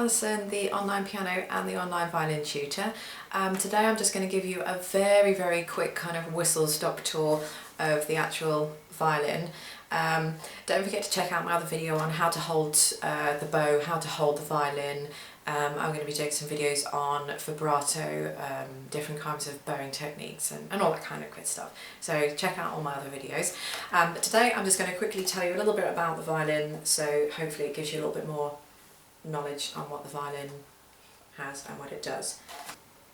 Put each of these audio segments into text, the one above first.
Alison, the online piano and the online violin tutor. Today I'm just going to give you a very quick kind of whistle-stop tour of the actual violin. Don't forget to check out my other video on how to hold the bow, how to hold the violin. I'm going to be doing some videos on vibrato, different kinds of bowing techniques and all that kind of good stuff. So check out all my other videos. But today I'm just going to quickly tell you a little bit about the violin, so hopefully it gives you a little bit more knowledge on what the violin has and what it does.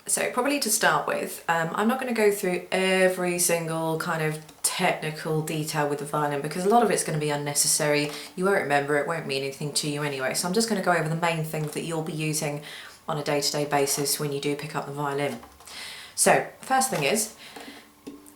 So probably to start with, I'm not going to go through every single kind of technical detail with the violin because a lot of it's going to be unnecessary. You won't remember, it won't mean anything to you anyway. So I'm just going to go over the main things that you'll be using on a day-to-day basis when you do pick up the violin. So first thing is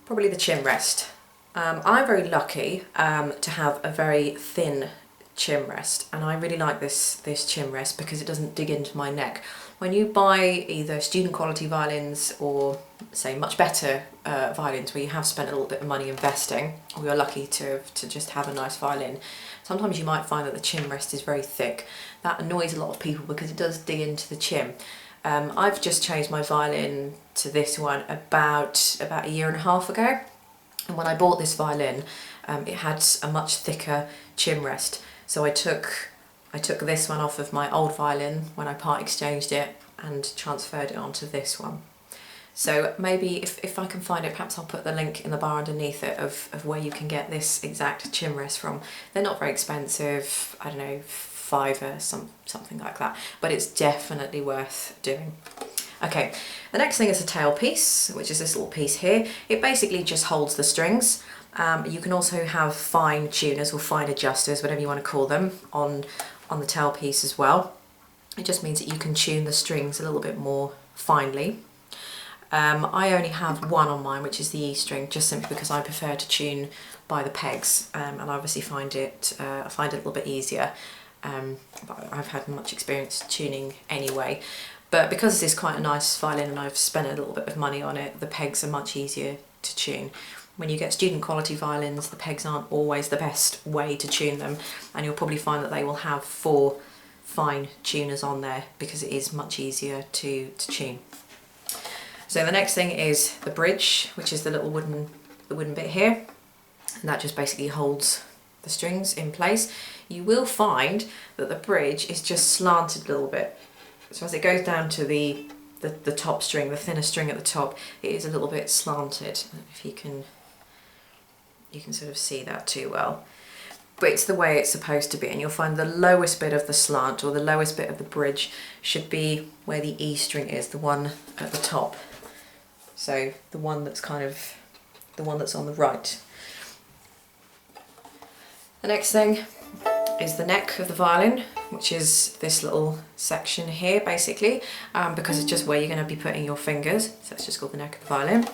probably the chin rest. I'm very lucky to have a very thin chin rest, and I really like this chin rest because it doesn't dig into my neck. When you buy either student quality violins or say much better violins where you have spent a little bit of money investing, or you're lucky to just have a nice violin, sometimes you might find that the chin rest is very thick. That annoys a lot of people because it does dig into the chin. I've just changed my violin to this one about a year and a half ago, and when I bought this violin it had a much thicker chin rest. So I took this one off of my old violin when I part exchanged it and transferred it onto this one. So maybe if I can find it, perhaps I'll put the link in the bar underneath it of where you can get this exact chin rest from. They're not very expensive, I don't know, £5 something like that, but it's definitely worth doing. Okay, the next thing is a tailpiece, which is this little piece here. It basically just holds the strings. You can also have fine tuners or fine adjusters, whatever you want to call them, on the tailpiece as well. It just means that you can tune the strings a little bit more finely. I only have one on mine, which is the E string, just simply because I prefer to tune by the pegs, and I obviously find it a little bit easier. But I've had much experience tuning anyway. But because this is quite a nice violin and I've spent a little bit of money on it, the pegs are much easier to tune. When you get student quality violins, the pegs aren't always the best way to tune them, and you'll probably find that they will have 4 fine tuners on there because it is much easier to tune. So the next thing is the bridge, which is the little wooden bit here, and that just basically holds the strings in place. You will find that the bridge is just slanted a little bit. So as it goes down to the top string, the thinner string at the top, it is a little bit slanted. I don't know if you can sort of see that too well. But it's the way it's supposed to be, and you'll find the lowest bit of the slant, or the lowest bit of the bridge, should be where the E string is, the one at the top. So the one that's on the right. The next thing is the neck of the violin, which is this little section here basically, because it's just where you're going to be putting your fingers, so it's just called the neck of the violin.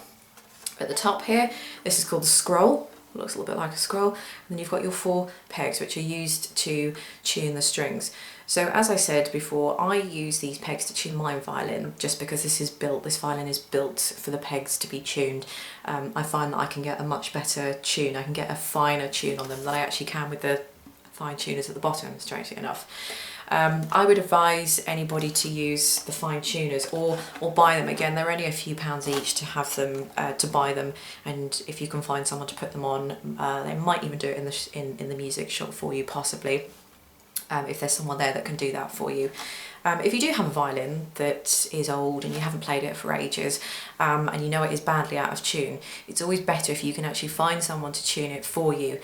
At the top here, this is called the scroll. It looks a little bit like a scroll, and then you've got your 4 pegs which are used to tune the strings. So as I said before, I use these pegs to tune my violin just because this violin is built for the pegs to be tuned. I find that I can get a much better tune, I can get a finer tune on them than I actually can with the fine tuners at the bottom, strangely enough. I would advise anybody to use the fine tuners or buy them. Again, they're only a few pounds each to have them, to buy them, and if you can find someone to put them on, they might even do it in the music shop for you, possibly, if there's someone there that can do that for you. If you do have a violin that is old and you haven't played it for ages, and you know it is badly out of tune, it's always better if you can actually find someone to tune it for you.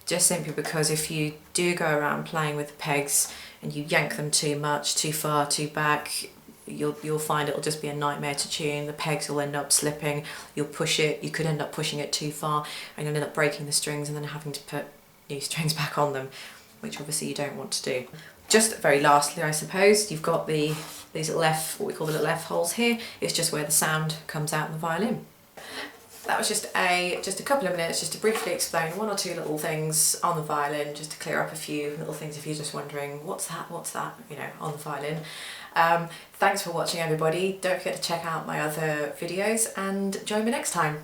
Just simply because if you do go around playing with the pegs and you yank them too much, too far, too back, you'll find it'll just be a nightmare to tune. The pegs will end up slipping, you'll push it, you could end up pushing it too far and you'll end up breaking the strings and then having to put new strings back on them, which obviously you don't want to do. Just very lastly, I suppose, you've got these little what we call the little F holes here. It's just where the sound comes out in the violin. That was just a couple of minutes just to briefly explain 1 or 2 little things on the violin, just to clear up a few little things if you're just wondering what's that, you know, on the violin. Thanks for watching, everybody. Don't forget to check out my other videos and join me next time.